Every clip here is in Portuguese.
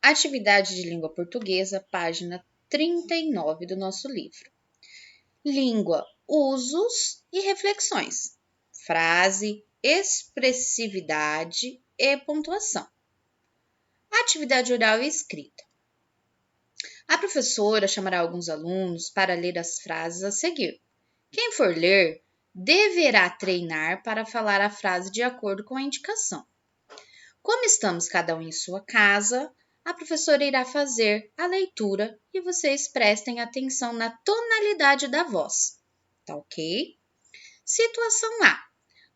Atividade de língua portuguesa, página 39 do nosso livro. Língua, usos e reflexões. Frase, expressividade e pontuação. Atividade oral e escrita. A professora chamará alguns alunos para ler as frases a seguir. Quem for ler, deverá treinar para falar a frase de acordo com a indicação. Como estamos cada um em sua casa, a professora irá fazer a leitura e vocês prestem atenção na tonalidade da voz. Tá ok? Situação A.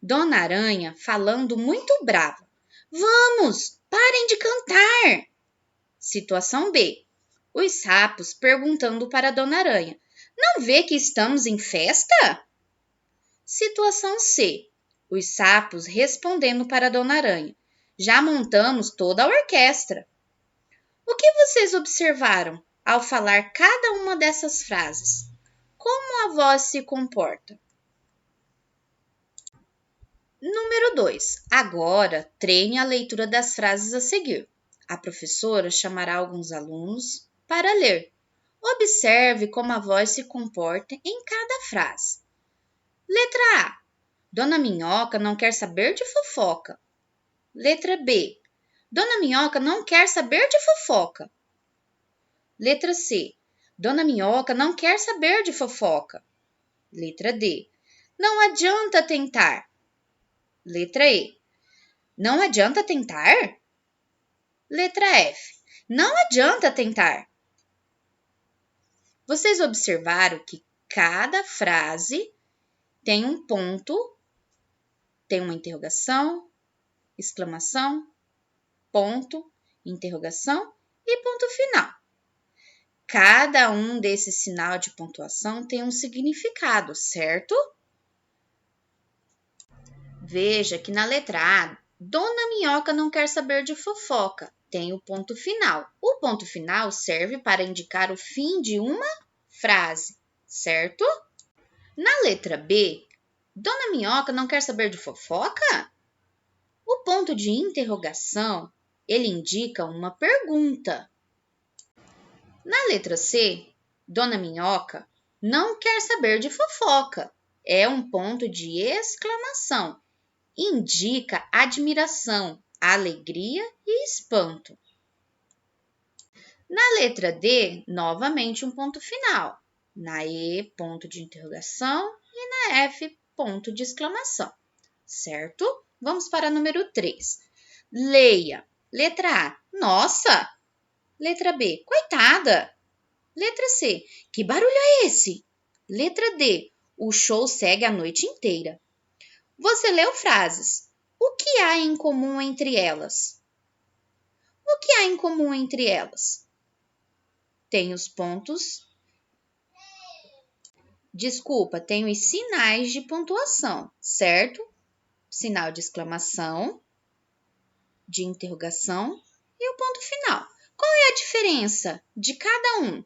Dona Aranha falando muito brava. Vamos, parem de cantar! Situação B. Os sapos perguntando para Dona Aranha. Não vê que estamos em festa? Situação C. Os sapos respondendo para Dona Aranha. Já montamos toda a orquestra. O que vocês observaram ao falar cada uma dessas frases? Como a voz se comporta? Número 2. Agora, treine a leitura das frases a seguir. A professora chamará alguns alunos para ler. Observe como a voz se comporta em cada frase. Letra A. Dona Minhoca não quer saber de fofoca. Letra B. Dona Minhoca não quer saber de fofoca. Letra C. Dona Minhoca não quer saber de fofoca. Letra D. Não adianta tentar. Letra E. Não adianta tentar? Letra F. Não adianta tentar. Vocês observaram que cada frase tem um ponto, tem uma interrogação, exclamação, ponto, interrogação e ponto final. Cada um desses sinais de pontuação tem um significado, certo? Veja que na letra A, Dona Minhoca não quer saber de fofoca. Tem o ponto final. O ponto final serve para indicar o fim de uma frase, certo? Na letra B, Dona Minhoca não quer saber de fofoca? O ponto de interrogação, ele indica uma pergunta. Na letra C, Dona Minhoca não quer saber de fofoca. É um ponto de exclamação. Indica admiração, alegria e espanto. Na letra D, novamente um ponto final. Na E, ponto de interrogação e na F, ponto de exclamação. Certo? Vamos para o número 3. Leia. Letra A. Nossa! Letra B. Coitada! Letra C. Que barulho é esse? Letra D. O show segue a noite inteira. Você leu frases. O que há em comum entre elas? O que há em comum entre elas? Tem os pontos. Tem os sinais de pontuação, certo? Sinal de exclamação, de interrogação e o ponto final. Qual é a diferença de cada um?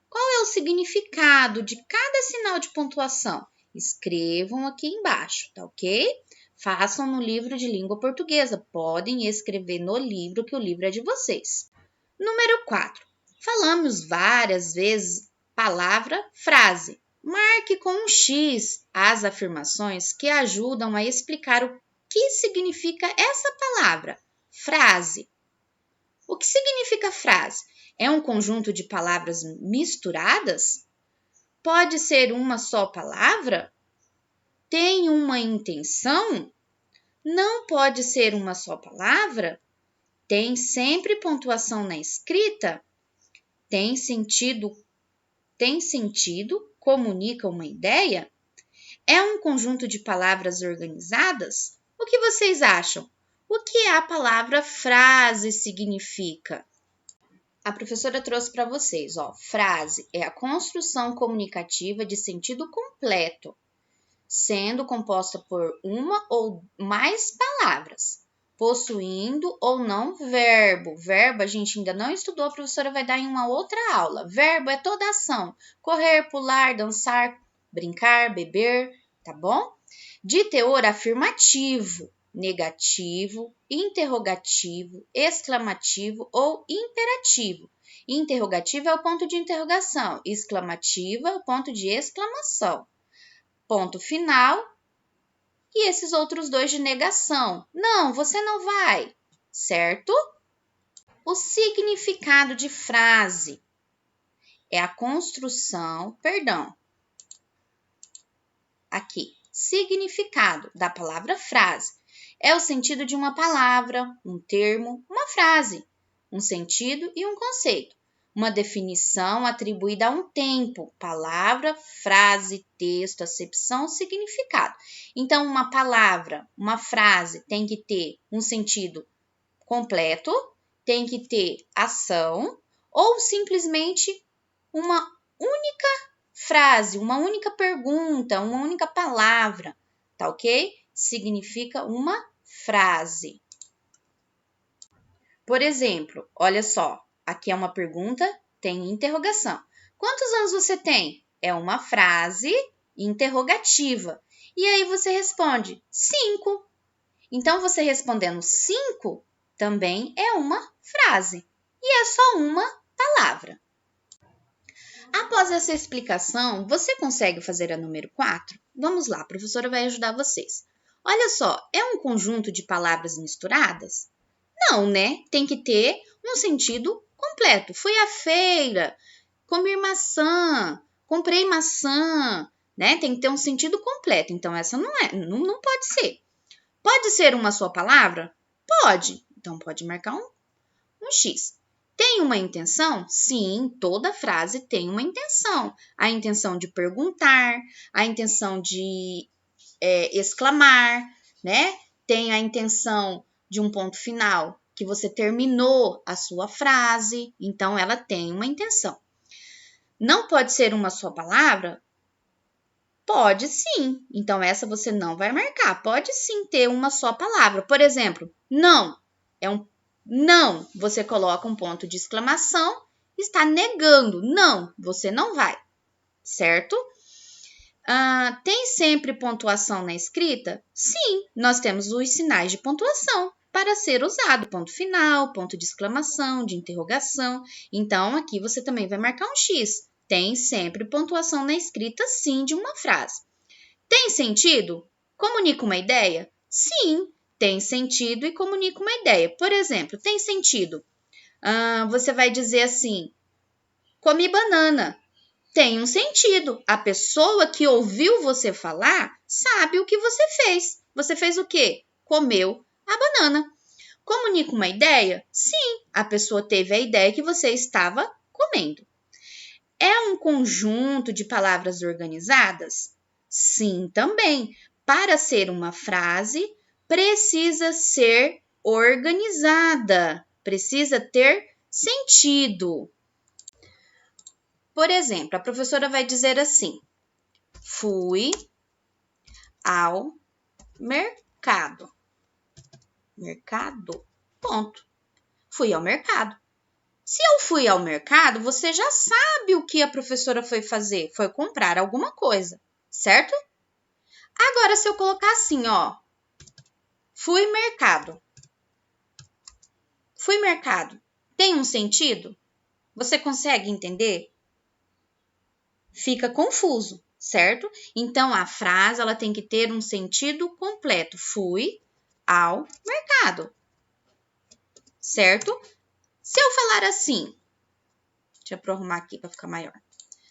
Qual é o significado de cada sinal de pontuação? Escrevam aqui embaixo, tá ok? Façam no livro de língua portuguesa. Podem escrever no livro, que o livro é de vocês. Número 4. Falamos várias vezes palavra, frase. Marque com um X as afirmações que ajudam a explicar o que significa essa palavra, frase. O que significa frase? É um conjunto de palavras misturadas? Pode ser uma só palavra? Tem uma intenção? Não pode ser uma só palavra? Tem sempre pontuação na escrita? Tem sentido? Comunica uma ideia? É um conjunto de palavras organizadas? O que vocês acham? O que a palavra frase significa? A professora trouxe para vocês, frase é a construção comunicativa de sentido completo, sendo composta por uma ou mais palavras, possuindo ou não verbo. Verbo a gente ainda não estudou, a professora vai dar em uma outra aula. Verbo é toda ação, correr, pular, dançar, brincar, beber, tá bom? De teor afirmativo, negativo, interrogativo, exclamativo ou imperativo. Interrogativo é o ponto de interrogação, exclamativa é o ponto de exclamação. Ponto final e esses outros dois de negação. Não, você não vai, certo? O significado de frase é a construção, significado da palavra frase é o sentido de uma palavra, um termo, uma frase, um sentido e um conceito. Uma definição atribuída a um tempo, palavra, frase, texto, acepção, significado. Então, uma palavra, uma frase tem que ter um sentido completo, tem que ter ação ou simplesmente uma única frase, uma única pergunta, uma única palavra, tá ok? Significa uma frase. Por exemplo, olha só, aqui é uma pergunta, tem interrogação. Quantos anos você tem? É uma frase interrogativa. E aí você responde 5. Então, você respondendo 5 também é uma frase. E é só uma palavra. Após essa explicação, você consegue fazer a número 4? Vamos lá, a professora vai ajudar vocês. Olha só, é um conjunto de palavras misturadas? Não, né? Tem que ter um sentido completo. Fui à feira, comi maçã, comprei maçã, né? Tem que ter um sentido completo. Então, essa não pode ser. Pode ser uma só palavra? Pode. Então, pode marcar um X. Tem uma intenção? Sim, toda frase tem uma intenção. A intenção de perguntar, a intenção de exclamar, né? Tem a intenção de um ponto final, que você terminou a sua frase, então ela tem uma intenção. Não pode ser uma só palavra? Pode sim, então essa você não vai marcar. Pode sim ter uma só palavra. Por exemplo, não, não, você coloca um ponto de exclamação, está negando. Não, você não vai, certo? Tem sempre pontuação na escrita? Sim, nós temos os sinais de pontuação para ser usado. Ponto final, ponto de exclamação, de interrogação. Então, aqui você também vai marcar um X. Tem sempre pontuação na escrita, sim, de uma frase. Tem sentido? Comunica uma ideia? Sim, tem sentido e comunica uma ideia. Por exemplo, tem sentido. Você vai dizer assim, comi banana. Tem um sentido. A pessoa que ouviu você falar sabe o que você fez. Você fez o quê? Comeu a banana. Comunica uma ideia? Sim, a pessoa teve a ideia que você estava comendo. É um conjunto de palavras organizadas? Sim, também. Para ser uma frase, precisa ser organizada, precisa ter sentido. Por exemplo, a professora vai dizer assim: fui ao mercado. Mercado, ponto. Fui ao mercado. Se eu fui ao mercado, você já sabe o que a professora foi fazer. Foi comprar alguma coisa, certo? Agora, se eu colocar assim, ó. Fui mercado. Fui mercado. Tem um sentido? Você consegue entender? Fica confuso, certo? Então, a frase ela tem que ter um sentido completo. Fui ao mercado, certo? Se eu falar assim, deixa eu arrumar aqui para ficar maior.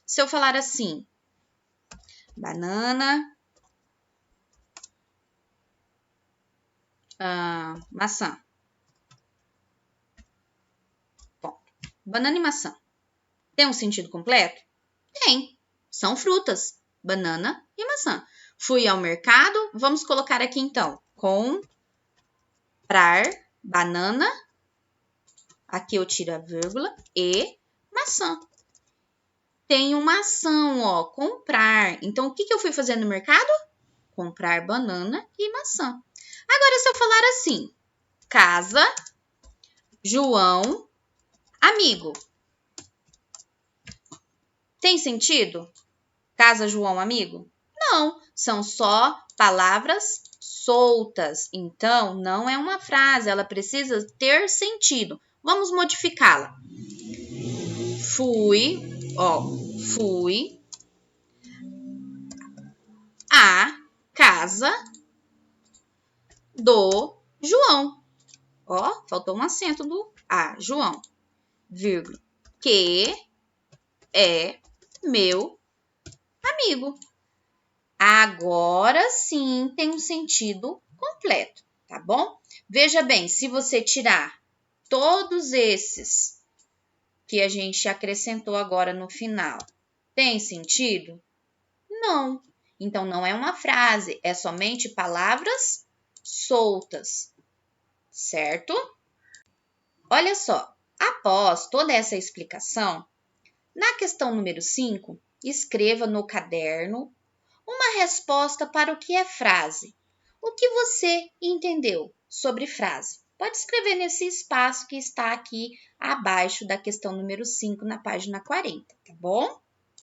Se eu falar assim, banana, maçã. Bom, banana e maçã. Tem um sentido completo? Tem. São frutas, banana e maçã. Fui ao mercado, vamos colocar aqui então, comprar banana, aqui eu tiro a vírgula, e maçã. Tem uma ação, ó, comprar. Então, o que eu fui fazer no mercado? Comprar banana e maçã. Agora, se eu falar assim, casa, João, amigo. Tem sentido? Casa, João, amigo? Não, são só palavras soltas. Então, não é uma frase, ela precisa ter sentido. Vamos modificá-la. Fui à casa do João. Ó, faltou um acento do A, João, vírgula, que é meu amigo. Agora sim tem um sentido completo, tá bom? Veja bem, se você tirar todos esses que a gente acrescentou agora no final, tem sentido? Não. Então, não é uma frase, é somente palavras soltas, certo? Olha só, após toda essa explicação, na questão número 5, escreva no caderno uma resposta para o que é frase. O que você entendeu sobre frase? Pode escrever nesse espaço que está aqui abaixo da questão número 5, na página 40, tá bom?